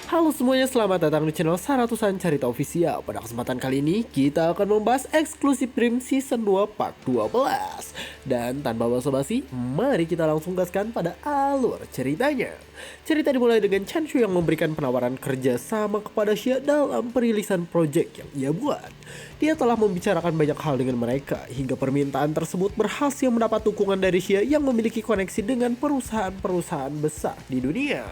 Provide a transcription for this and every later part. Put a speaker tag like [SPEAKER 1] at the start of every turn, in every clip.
[SPEAKER 1] Halo semuanya, selamat datang di channel Saratusan Carita Official. Pada kesempatan kali ini, kita akan membahas eksklusif Dream Season 2 Part 12. Dan tanpa basa-basi, mari kita langsung gaskan pada alur ceritanya. Cerita dimulai dengan Chanshu yang memberikan penawaran kerja sama kepada Xia dalam perilisan project yang ia buat. Dia telah membicarakan banyak hal dengan mereka, hingga permintaan tersebut berhasil mendapat dukungan dari Xia yang memiliki koneksi dengan perusahaan-perusahaan besar di dunia.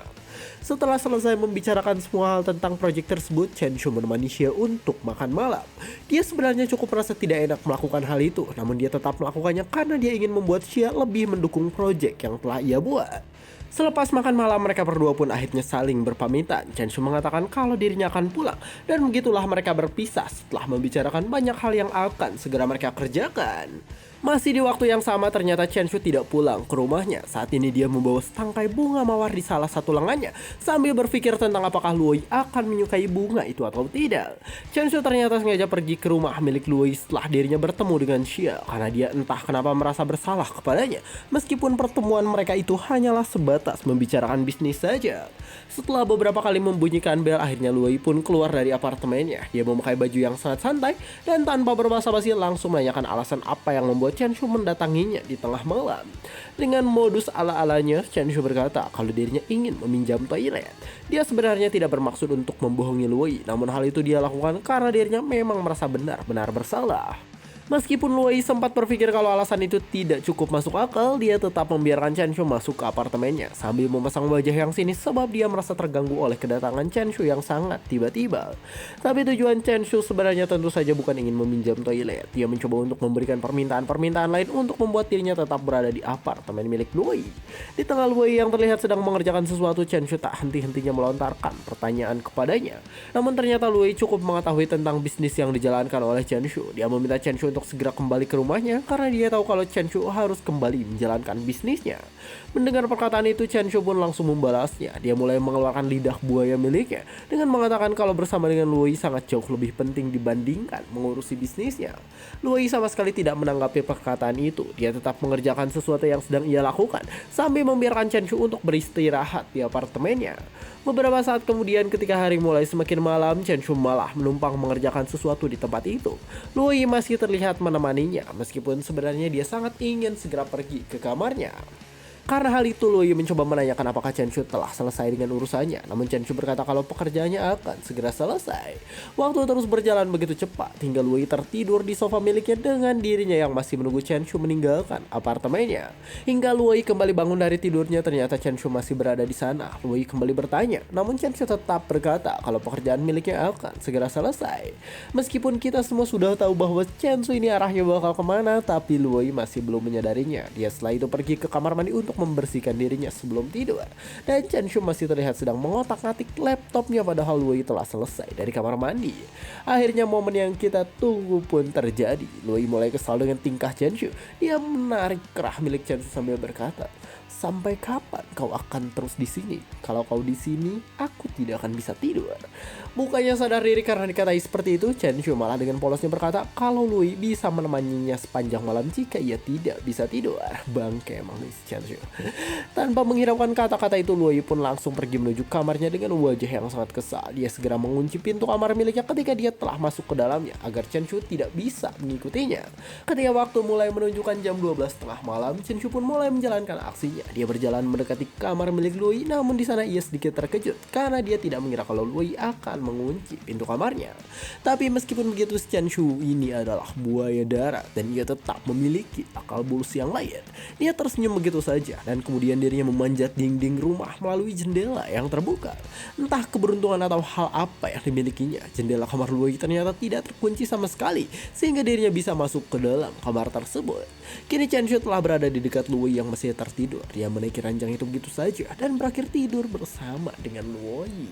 [SPEAKER 1] Setelah selesai membicarakan semua hal tentang proyek tersebut, Chanshu menemani Xia untuk makan malam. Dia sebenarnya cukup merasa tidak enak melakukan hal itu, namun dia tetap melakukannya karena dia ingin membuat Xia lebih mendukung proyek yang telah ia buat. Selepas makan malam, mereka berdua pun akhirnya saling berpamitan. Chanshu mengatakan kalau dirinya akan pulang, dan begitulah mereka berpisah setelah membicarakan banyak hal yang akan segera mereka kerjakan. Masih di waktu yang sama, ternyata Chanshu tidak pulang ke rumahnya. Saat ini dia membawa setangkai bunga mawar di salah satu lengannya, sambil berpikir tentang apakah Luoyi akan menyukai bunga itu atau tidak. Chanshu ternyata sengaja pergi ke rumah milik Luoyi setelah dirinya bertemu dengan Xia, karena dia entah kenapa merasa bersalah kepadanya, meskipun pertemuan mereka itu hanyalah sebatas membicarakan bisnis saja. Setelah beberapa kali membunyikan bel, akhirnya Luoyi pun keluar dari apartemennya. Dia memakai baju yang sangat santai dan tanpa berbasa-basi langsung menanyakan alasan apa yang membuat Chanshu mendatanginya di tengah malam. Dengan modus ala-alanya, Chanshu berkata kalau dirinya ingin meminjam toilet. Dia sebenarnya tidak bermaksud untuk membohongi Luoyi, namun hal itu dia lakukan karena dirinya memang merasa benar-benar bersalah. Meskipun Luoyi sempat berpikir kalau alasan itu tidak cukup masuk akal, dia tetap membiarkan Chanshu masuk ke apartemennya sambil memasang wajah yang sinis sebab dia merasa terganggu oleh kedatangan Chanshu yang sangat tiba-tiba. Tapi tujuan Chanshu sebenarnya tentu saja bukan ingin meminjam toilet. Dia mencoba untuk memberikan permintaan-permintaan lain untuk membuat dirinya tetap berada di apartemen milik Luoyi. Di tengah Luoyi yang terlihat sedang mengerjakan sesuatu, Chanshu tak henti-hentinya melontarkan pertanyaan kepadanya. Namun ternyata Luoyi cukup mengetahui tentang bisnis yang dijalankan oleh Chanshu. Dia meminta Chanshu untuk segera kembali ke rumahnya karena dia tahu kalau Chanshu harus kembali menjalankan bisnisnya. Mendengar perkataan itu, Chanshu pun langsung membalasnya. Dia mulai mengeluarkan lidah buaya miliknya dengan mengatakan kalau bersama dengan Luoyi sangat jauh lebih penting dibandingkan mengurusi bisnisnya. Luoyi sama sekali tidak menanggapi perkataan itu. Dia tetap mengerjakan sesuatu yang sedang ia lakukan sambil membiarkan Chanshu untuk beristirahat di apartemennya. Beberapa saat kemudian, ketika hari mulai semakin malam, Chanshu malah menumpang mengerjakan sesuatu di tempat itu. Luoyi masih terlihat menemaninya, meskipun sebenarnya dia sangat ingin segera pergi ke kamarnya. Karena hal itu, Luoyi mencoba menanyakan apakah Chanshu telah selesai dengan urusannya. Namun Chanshu berkata kalau pekerjaannya akan segera selesai. Waktu terus berjalan begitu cepat hingga Luoyi tertidur di sofa miliknya dengan dirinya yang masih menunggu Chanshu meninggalkan apartemennya. Hingga Luoyi kembali bangun dari tidurnya, ternyata Chanshu masih berada di sana. Luoyi kembali bertanya, namun Chanshu tetap berkata kalau pekerjaan miliknya akan segera selesai. Meskipun kita semua sudah tahu bahwa Chanshu ini arahnya bakal kemana, tapi Luoyi masih belum menyadarinya. Dia setelah itu pergi ke kamar mandi untuk membersihkan dirinya sebelum tidur. Dan Chanshu masih terlihat sedang mengotak-atik laptopnya padahal Luoyi telah selesai dari kamar mandi. Akhirnya momen yang kita tunggu pun terjadi. Luoyi mulai kesal dengan tingkah Chanshu. Dia menarik kerah milik Chanshu sambil berkata, "Sampai kapan kau akan terus di sini? Kalau kau di sini, aku tidak akan bisa tidur." Bukannya sadar diri karena dikatai seperti itu, Chanshu malah dengan polosnya berkata kalau Luoyi bisa menemaninya sepanjang malam jika ia tidak bisa tidur. Bangke emang nih Chanshu. Tanpa menghiraukan kata-kata itu, Luoyi pun langsung pergi menuju kamarnya dengan wajah yang sangat kesal. Dia segera mengunci pintu kamar miliknya ketika dia telah masuk ke dalamnya agar Chanshu tidak bisa mengikutinya. Ketika waktu mulai menunjukkan jam 12 tengah malam, Chanshu pun mulai menjalankan aksinya. Dia berjalan mendekati kamar milik Luoyi, namun di sana ia sedikit terkejut karena dia tidak mengira kalau Luoyi akan mengunci pintu kamarnya. Tapi meskipun begitu, Chanshu ini adalah buaya darat dan ia tetap memiliki akal bulus yang lain. Dia tersenyum begitu saja dan kemudian dirinya memanjat dinding rumah melalui jendela yang terbuka. Entah keberuntungan atau hal apa yang dimilikinya, jendela kamar Luoyi ternyata tidak terkunci sama sekali sehingga dirinya bisa masuk ke dalam kamar tersebut. Kini Chanshu telah berada di dekat Luoyi yang masih tertidur. Dia menaiki ranjang itu begitu saja dan berakhir tidur bersama dengan Luoyi.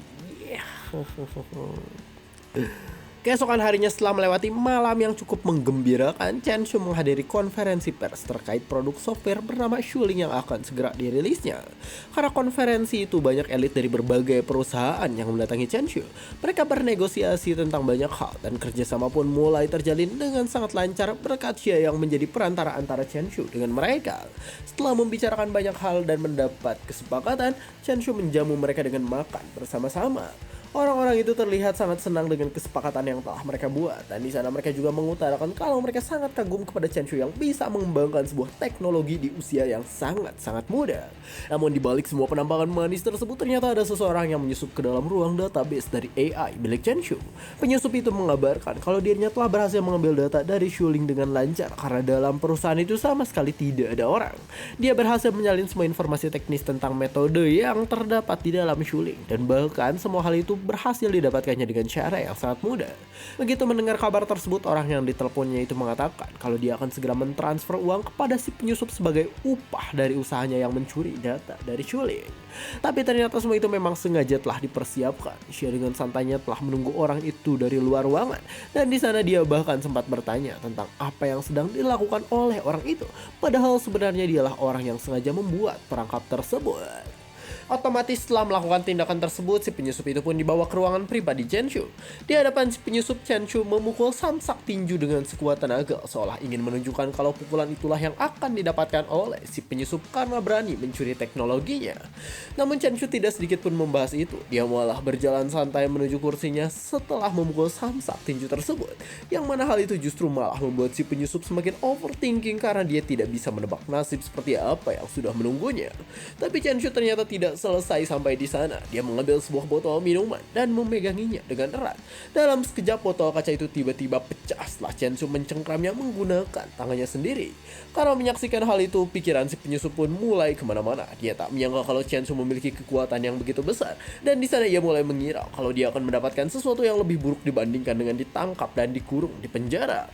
[SPEAKER 1] Keesokan harinya setelah melewati malam yang cukup menggembirakan, Chanshu menghadiri konferensi pers terkait produk software bernama Shuling yang akan segera dirilisnya. Karena konferensi itu banyak elit dari berbagai perusahaan yang mendatangi Chanshu. Mereka bernegosiasi tentang banyak hal dan kerjasama pun mulai terjalin dengan sangat lancar berkat Xia yang menjadi perantara antara Chanshu dengan mereka. Setelah membicarakan banyak hal dan mendapat kesepakatan, Chanshu menjamu mereka dengan makan bersama-sama. Orang-orang itu terlihat sangat senang dengan kesepakatan yang telah mereka buat, dan di sana mereka juga mengutarakan kalau mereka sangat kagum kepada Chen Shu yang bisa mengembangkan sebuah teknologi di usia yang sangat-sangat muda. Namun di balik semua penampakan manis tersebut, ternyata ada seseorang yang menyusup ke dalam ruang database dari AI milik Chen Shu. Penyusup itu mengabarkan kalau dirinya telah berhasil mengambil data dari Shuling dengan lancar karena dalam perusahaan itu sama sekali tidak ada orang. Dia berhasil menyalin semua informasi teknis tentang metode yang terdapat di dalam Shuling, dan bahkan semua hal itu berhasil didapatkannya dengan cara yang sangat mudah. Begitu mendengar kabar tersebut, orang yang diteleponnya itu mengatakan kalau dia akan segera mentransfer uang kepada si penyusup sebagai upah dari usahanya yang mencuri data dari Shuling. Tapi ternyata semua itu memang sengaja telah dipersiapkan. Xia dengan santainya telah menunggu orang itu dari luar ruangan, dan di sana dia bahkan sempat bertanya tentang apa yang sedang dilakukan oleh orang itu. Padahal sebenarnya dialah orang yang sengaja membuat perangkap tersebut. Otomatis setelah melakukan tindakan tersebut, si penyusup itu pun dibawa ke ruangan pribadi Chen Shu. Di hadapan si penyusup, Chen Shu memukul samsak tinju dengan sekuat tenaga, seolah ingin menunjukkan kalau pukulan itulah yang akan didapatkan oleh si penyusup karena berani mencuri teknologinya. Namun Chen Shu tidak sedikit pun membahas itu. Dia malah berjalan santai menuju kursinya setelah memukul samsak tinju tersebut, yang mana hal itu justru malah membuat si penyusup semakin overthinking karena dia tidak bisa menebak nasib seperti apa yang sudah menunggunya. Tapi Chen Shu ternyata tidak selesai sampai di sana. Dia mengambil sebuah botol minuman dan memeganginya dengan erat. Dalam sekejap botol kaca itu tiba-tiba pecah setelah Chen Shu mencengkramnya menggunakan tangannya sendiri. Karena menyaksikan hal itu, pikiran si penyusup pun mulai kemana-mana. Dia tak menyangka kalau Chen Shu memiliki kekuatan yang begitu besar, dan di sana ia mulai mengira kalau dia akan mendapatkan sesuatu yang lebih buruk dibandingkan dengan ditangkap dan dikurung di penjara.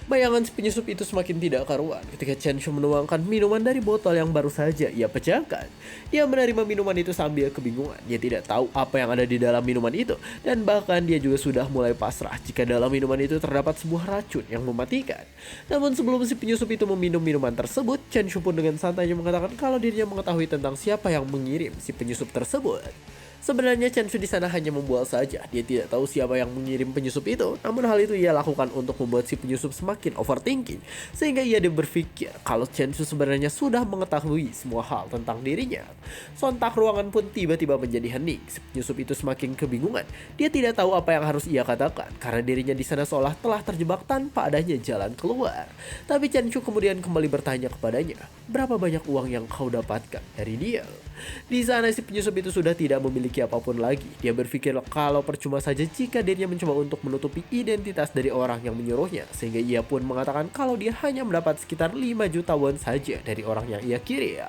[SPEAKER 1] Bayangan si penyusup itu semakin tidak karuan ketika Chen Shu menuangkan minuman dari botol yang baru saja ia pecahkan. Dia menerima minuman itu sambil kebingungan. Dia tidak tahu apa yang ada di dalam minuman itu, dan bahkan dia juga sudah mulai pasrah jika dalam minuman itu terdapat sebuah racun yang mematikan. Namun sebelum si penyusup itu meminum minuman tersebut, Chen Shu pun dengan santainya mengatakan kalau dirinya mengetahui tentang siapa yang mengirim si penyusup tersebut. Sebenarnya Chen Shu di sana hanya membual saja. Dia tidak tahu siapa yang mengirim penyusup itu, namun hal itu ia lakukan untuk membuat si penyusup semakin overthinking, sehingga ia berpikir kalau Chen Shu sebenarnya sudah mengetahui semua hal tentang dirinya. Sontak ruangan pun tiba-tiba menjadi hening. Si penyusup itu semakin kebingungan. Dia tidak tahu apa yang harus ia katakan karena dirinya di sana seolah telah terjebak tanpa adanya jalan keluar. Tapi Chen Shu kemudian kembali bertanya kepadanya, "Berapa banyak uang yang kau dapatkan dari dia?" Di sana si penyusup itu sudah tidak memiliki apapun lagi. Dia berpikir kalau percuma saja jika dirinya mencoba untuk menutupi identitas dari orang yang menyuruhnya, sehingga ia pun mengatakan kalau dia hanya mendapat sekitar 5 juta won saja dari orang yang ia kirim.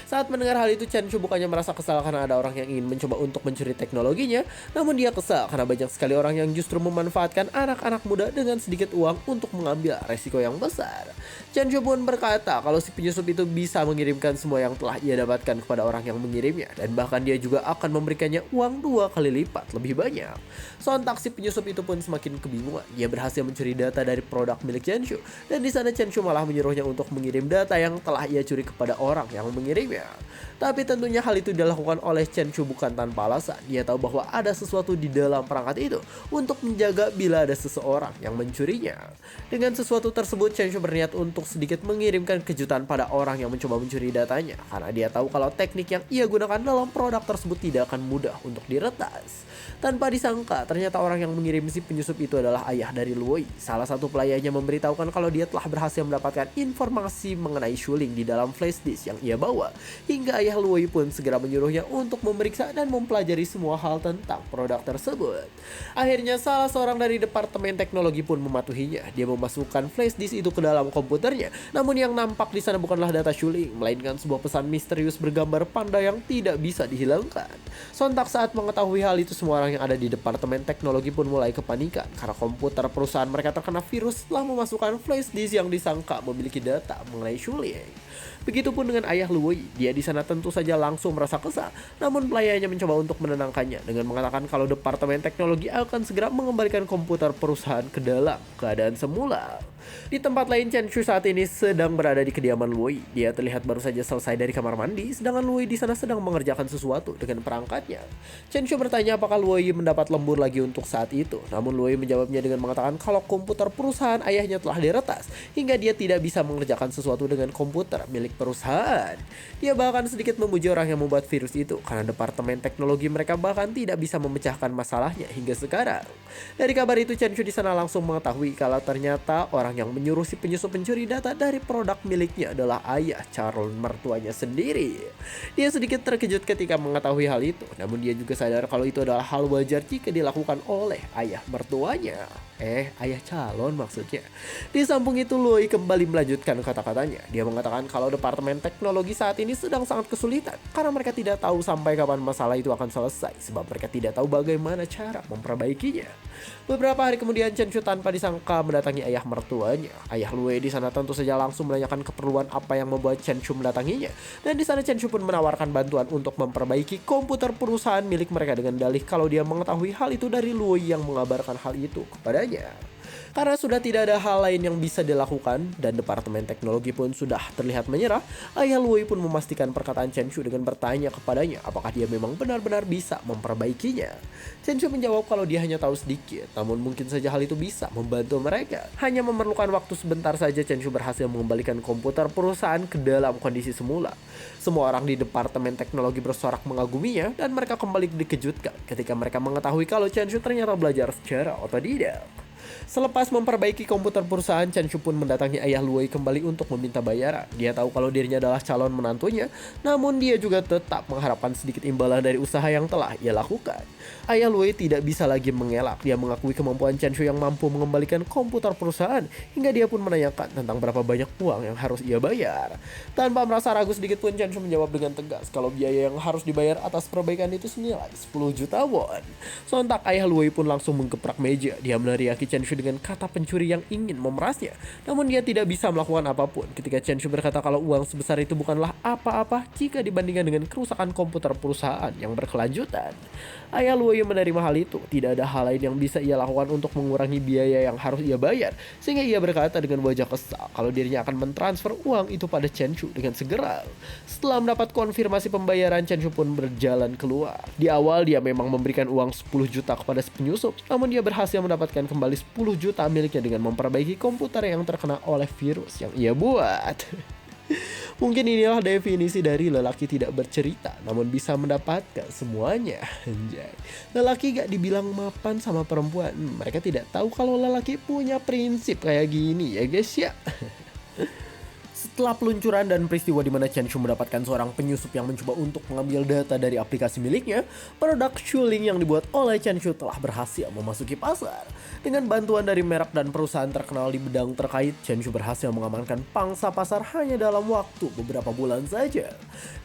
[SPEAKER 1] Saat mendengar hal itu, Chen Shu bukannya merasa kesal karena ada orang yang ingin mencoba untuk mencuri teknologinya, namun dia kesal karena banyak sekali orang yang justru memanfaatkan anak-anak muda dengan sedikit uang untuk mengambil resiko yang besar. Chen Shu pun berkata kalau si penyusup itu bisa mengirimkan semua yang telah ia dapatkan kepada orang yang mengirimnya, dan bahkan dia juga akan memberikannya uang 2 kali lipat lebih banyak. Sontak si penyusup itu pun semakin kebingungan. Dia berhasil mencuri data dari produk milik Chen Shu, dan di sana Chen Shu malah menyuruhnya untuk mengirim data yang telah ia curi kepada orang yang mengirimnya. Tapi tentunya hal itu dilakukan oleh Chen Shu bukan tanpa alasan. Dia tahu bahwa ada sesuatu di dalam perangkat itu untuk menjaga bila ada seseorang yang mencurinya. Dengan sesuatu tersebut, Chen Shu berniat untuk sedikit mengirimkan kejutan pada orang yang mencoba mencuri datanya, karena dia tahu kalau teknik yang ia gunakan dalam produk tersebut tidak akan mudah untuk diretas. Tanpa disangka, ternyata orang yang mengirim si penyusup itu adalah ayah dari Luoi. Salah satu pelayannya memberitahukan kalau dia telah berhasil mendapatkan informasi mengenai Shuling di dalam flash disk yang ia bawa. Hingga ayah Luoi pun segera menyuruhnya untuk memeriksa dan mempelajari semua hal tentang produk tersebut. Akhirnya salah seorang dari departemen teknologi pun mematuhinya. Dia memasukkan flash disk itu ke dalam komputernya. Namun yang nampak di sana bukanlah data Shuling, melainkan sebuah pesan misterius bergambar panda yang tidak bisa dihilangkan. Sontak saat mengetahui hal itu, semua orang yang ada di departemen teknologi pun mulai kepanikan karena komputer perusahaan mereka terkena virus setelah memasukkan flash disk yang disangka memiliki data mengenai Shuling. Begitupun dengan ayah Luoi. Dia di sana tentu saja langsung merasa kesal, namun pelayannya mencoba untuk menenangkannya dengan mengatakan kalau departemen teknologi akan segera mengembalikan komputer perusahaan ke dalam keadaan semula. Di tempat lain, Chen Shu saat ini sedang berada di kediaman Luoyi. Dia terlihat baru saja selesai dari kamar mandi, sedangkan Luoyi di sana sedang mengerjakan sesuatu dengan perangkatnya. Chen Shu bertanya apakah Luoyi mendapat lembur lagi untuk saat itu. Namun Luoyi menjawabnya dengan mengatakan kalau komputer perusahaan ayahnya telah diretas, hingga dia tidak bisa mengerjakan sesuatu dengan komputer milik perusahaan. Dia bahkan sedikit memuji orang yang membuat virus itu, karena departemen teknologi mereka bahkan tidak bisa memecahkan masalahnya hingga sekarang. Dari kabar itu, Chen Shu di sana langsung mengetahui kalau ternyata orang yang menyuruh si penyusup pencuri data dari produk miliknya adalah ayah calon mertuanya sendiri. Dia sedikit terkejut ketika mengetahui hal itu, namun dia juga sadar kalau itu adalah hal wajar jika dilakukan oleh ayah mertuanya. Ayah calon maksudnya. Di samping itu, Luoyi kembali melanjutkan kata-katanya. Dia mengatakan kalau departemen teknologi saat ini sedang sangat kesulitan karena mereka tidak tahu sampai kapan masalah itu akan selesai, sebab mereka tidak tahu bagaimana cara memperbaikinya. Beberapa hari kemudian, Chen Shu tanpa disangka mendatangi ayah mertuanya. Ayah Luoyi di sana tentu saja langsung menanyakan keperluan apa yang membuat Chen Shu mendatanginya. Dan di sana Chen Shu pun menawarkan bantuan untuk memperbaiki komputer perusahaan milik mereka dengan dalih kalau dia mengetahui hal itu dari Luoyi yang mengabarkan hal itu kepadanya. Karena sudah tidak ada hal lain yang bisa dilakukan dan departemen teknologi pun sudah terlihat menyerah, ayah Luoyi pun memastikan perkataan Chen Shu dengan bertanya kepadanya apakah dia memang benar-benar bisa memperbaikinya. Chen Shu menjawab kalau dia hanya tahu sedikit, namun mungkin saja hal itu bisa membantu mereka. Hanya memerlukan waktu sebentar saja, Chen Shu berhasil mengembalikan komputer perusahaan ke dalam kondisi semula. Semua orang di departemen teknologi bersorak mengaguminya dan mereka kembali dikejutkan ketika mereka mengetahui kalau Chen Shu ternyata belajar secara otodidak. Selepas memperbaiki komputer perusahaan, Chen Shu pun mendatangi ayah Luoyi kembali untuk meminta bayaran. Dia tahu kalau dirinya adalah calon menantunya, namun dia juga tetap mengharapkan sedikit imbalan dari usaha yang telah ia lakukan. Ayah Luoyi tidak bisa lagi mengelak. Dia mengakui kemampuan Chen Shu yang mampu mengembalikan komputer perusahaan, hingga dia pun menanyakan tentang berapa banyak uang yang harus ia bayar. Tanpa merasa ragu sedikit pun, Chen Shu menjawab dengan tegas kalau biaya yang harus dibayar atas perbaikan itu senilai 10 juta won. Sontak ayah Luoyi pun langsung menggeprak meja. Dia meneriaki Chen Shu dengan kata pencuri yang ingin memerasnya. Namun dia tidak bisa melakukan apapun ketika Chen Shu berkata kalau uang sebesar itu bukanlah apa-apa jika dibandingkan dengan kerusakan komputer perusahaan yang berkelanjutan. Ayah Luoyi menerima hal itu. Tidak ada hal lain yang bisa ia lakukan untuk mengurangi biaya yang harus ia bayar, sehingga ia berkata dengan wajah kesal kalau dirinya akan mentransfer uang itu pada Chen Shu dengan segera. Setelah mendapat konfirmasi pembayaran, Chen Shu pun berjalan keluar. Di awal dia memang memberikan uang 10 juta kepada si penyusup, namun dia berhasil mendapatkan kembali 10 juta miliknya dengan memperbaiki komputer yang terkena oleh virus yang ia buat. Mungkin inilah definisi dari lelaki tidak bercerita namun bisa mendapatkan semuanya. Anjay. Lelaki gak dibilang mapan sama perempuan. Mereka tidak tahu kalau lelaki punya prinsip kayak gini ya guys ya. Setelah peluncuran dan peristiwa di mana Chen Shu mendapatkan seorang penyusup yang mencoba untuk mengambil data dari aplikasi miliknya, produk Shuling yang dibuat oleh Chen Shu telah berhasil memasuki pasar. Dengan bantuan dari merek dan perusahaan terkenal di bidang terkait, Chen Shu berhasil mengamankan pangsa pasar hanya dalam waktu beberapa bulan saja.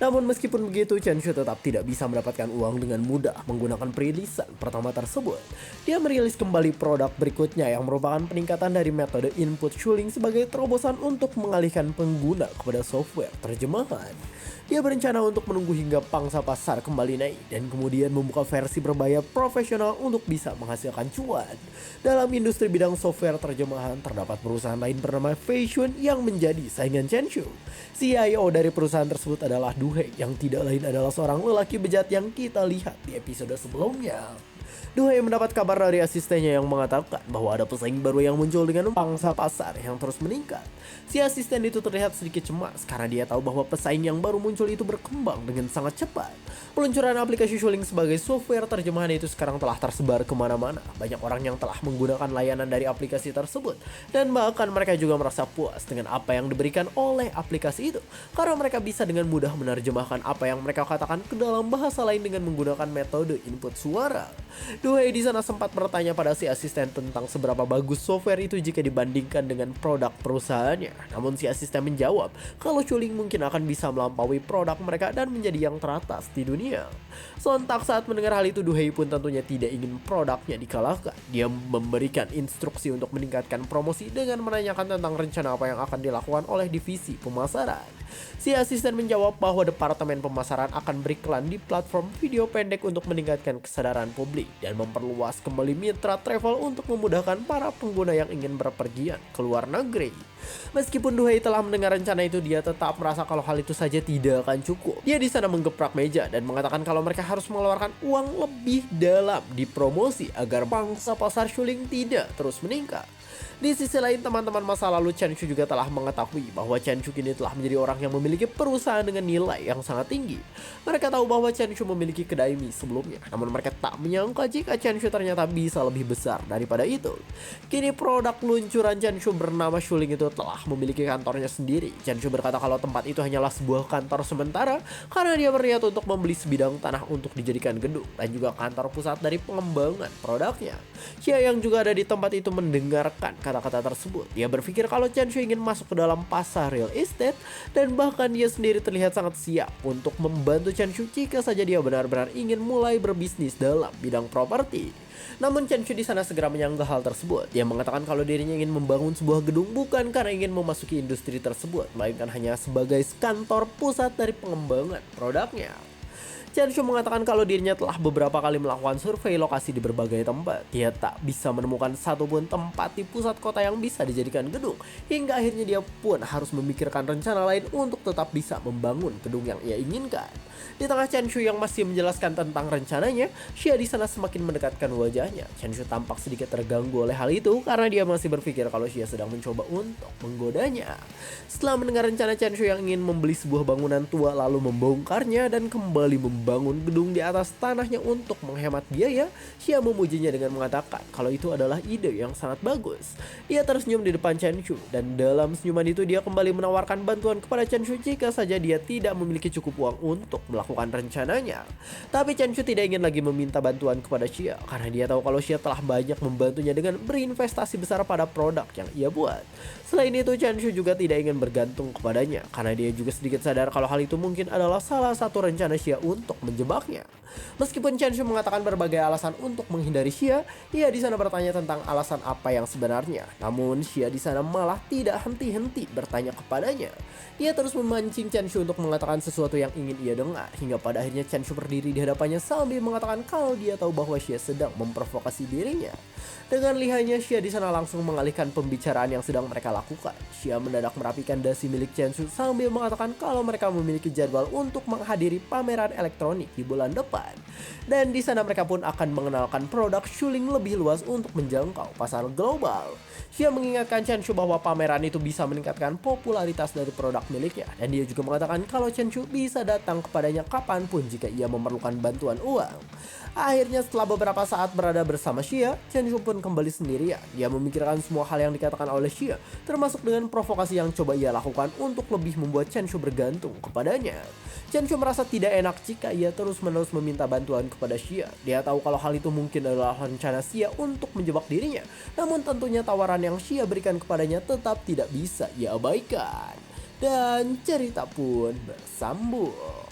[SPEAKER 1] Namun meskipun begitu, Chen Shu tetap tidak bisa mendapatkan uang dengan mudah menggunakan perilisan pertama tersebut. Dia merilis kembali produk berikutnya yang merupakan peningkatan dari metode input Shuling sebagai terobosan untuk mengalihkan pengguna kepada software terjemahan. Dia berencana untuk menunggu hingga pangsa pasar kembali naik dan kemudian membuka versi berbayar profesional untuk bisa menghasilkan cuan. Dalam industri bidang software terjemahan, terdapat perusahaan lain bernama Fashion yang menjadi saingan Chen Shu. CIO dari perusahaan tersebut adalah Du Hei yang tidak lain adalah seorang lelaki bejat yang kita lihat di episode sebelumnya. Du Hei mendapat kabar dari asistennya yang mengatakan bahwa ada pesaing baru yang muncul dengan pangsa pasar yang terus meningkat. Si asisten itu terlihat sedikit cemas karena dia tahu bahwa pesaing yang baru muncul itu berkembang dengan sangat cepat. Peluncuran aplikasi Shuling sebagai software terjemahan itu sekarang telah tersebar kemana-mana. Banyak orang yang telah menggunakan layanan dari aplikasi tersebut dan bahkan mereka juga merasa puas dengan apa yang diberikan oleh aplikasi itu karena mereka bisa dengan mudah menerjemahkan apa yang mereka katakan ke dalam bahasa lain dengan menggunakan metode input suara. Du Hei di sana sempat bertanya pada si asisten tentang seberapa bagus software itu jika dibandingkan dengan produk perusahaannya. Namun si asisten menjawab kalau Shuling mungkin akan bisa melampaui produk mereka dan menjadi yang teratas di dunia. Sontak saat mendengar hal itu, Du Hei pun tentunya tidak ingin produknya dikalahkan. Dia memberikan instruksi untuk meningkatkan promosi dengan menanyakan tentang rencana apa yang akan dilakukan oleh divisi pemasaran. Si asisten menjawab bahwa departemen pemasaran akan beriklan di platform video pendek untuk meningkatkan kesadaran publik dan memperluas kembali mitra travel untuk memudahkan para pengguna yang ingin berpergian ke luar negeri. Meskipun Duhai telah mendengar rencana itu, dia tetap merasa kalau hal itu saja tidak akan cukup. Dia di sana menggeprak meja dan mengatakan kalau mereka harus mengeluarkan uang lebih dalam di promosi agar pangsa pasar Shuling tidak terus meningkat. Di sisi lain, teman-teman masa lalu Chen Shu juga telah mengetahui bahwa Chen Shu kini telah menjadi orang yang memiliki perusahaan dengan nilai yang sangat tinggi. Mereka tahu bahwa Chen Shu memiliki kedai mie sebelumnya, namun mereka tak menyangka jika Chen Shu ternyata bisa lebih besar daripada itu. Kini produk luncuran Chen Shu bernama Shuling itu telah memiliki kantornya sendiri. Chen Shu berkata kalau tempat itu hanyalah sebuah kantor sementara karena dia berniat untuk membeli sebidang tanah untuk dijadikan gedung dan juga kantor pusat dari pengembangan produknya. Xia yang juga ada di tempat itu mendengarkan kata-kata tersebut. Dia berpikir kalau Chen Shu ingin masuk ke dalam pasar real estate dan bahkan dia sendiri terlihat sangat siap untuk membantu Chen Shu jika saja dia benar-benar ingin mulai berbisnis dalam bidang properti. Namun Chen Shu di sana segera menyanggah hal tersebut. Dia mengatakan kalau dirinya ingin membangun sebuah gedung bukan karena ingin memasuki industri tersebut, melainkan hanya sebagai kantor pusat dari pengembangan produknya. Chen Shu mengatakan kalau dirinya telah beberapa kali melakukan survei lokasi di berbagai tempat. Dia tak bisa menemukan satupun tempat di pusat kota yang bisa dijadikan gedung. Hingga akhirnya dia pun harus memikirkan rencana lain untuk tetap bisa membangun gedung yang ia inginkan. Di tengah Chen Shu yang masih menjelaskan tentang rencananya, Xia di sana semakin mendekatkan wajahnya. Chen Shu tampak sedikit terganggu oleh hal itu karena dia masih berpikir kalau Xia sedang mencoba untuk menggodanya. Setelah mendengar rencana Chen Shu yang ingin membeli sebuah bangunan tua lalu membongkarnya dan kembali membangun gedung di atas tanahnya untuk menghemat biaya, Xia memujinya dengan mengatakan kalau itu adalah ide yang sangat bagus. Dia tersenyum di depan Chen Shu dan dalam senyuman itu dia kembali menawarkan bantuan kepada Chen Shu jika saja dia tidak memiliki cukup uang untuk melakukan rencananya. Tapi Chen Shu tidak ingin lagi meminta bantuan kepada Xia karena dia tahu kalau Xia telah banyak membantunya dengan berinvestasi besar pada produk yang ia buat. Selain itu, Chen Shu juga tidak ingin bergantung kepadanya karena dia juga sedikit sadar kalau hal itu mungkin adalah salah satu rencana Xia untuk menjebaknya. Meskipun Chen Shu mengatakan berbagai alasan untuk menghindari Xia, ia di sana bertanya tentang alasan apa yang sebenarnya. Namun Xia di sana malah tidak henti-henti bertanya kepadanya. Ia terus memancing Chen Shu untuk mengatakan sesuatu yang ingin ia dengar, hingga pada akhirnya Chen Shu berdiri di hadapannya sambil mengatakan kalau dia tahu bahwa Xia sedang memprovokasi dirinya. Dengan lihainya, Xia di sana langsung mengalihkan pembicaraan yang sedang mereka lakukan. Xia mendadak merapikan dasi milik Chen Shu sambil mengatakan kalau mereka memiliki jadwal untuk menghadiri pameran elektronik di bulan depan. Dan di sana mereka pun akan mengenalkan produk Shuling lebih luas untuk menjangkau pasar global. Xia mengingatkan Chen Shu bahwa pameran itu bisa meningkatkan popularitas dari produk miliknya. Dan dia juga mengatakan kalau Chen Shu bisa datang kepadanya kapanpun jika ia memerlukan bantuan uang. Akhirnya setelah beberapa saat berada bersama Xia, Chen Shu pun kembali sendirian. Dia memikirkan semua hal yang dikatakan oleh Xia, termasuk dengan provokasi yang coba ia lakukan untuk lebih membuat Chen Shu bergantung kepadanya. Chen Shu merasa tidak enak jika ia terus-menerus meminta bantuan kepada Xia. Dia tahu kalau hal itu mungkin adalah rencana Xia untuk menjebak dirinya. Namun tentunya tawaran yang Xia berikan kepadanya tetap tidak bisa ia abaikan. Dan cerita pun bersambung.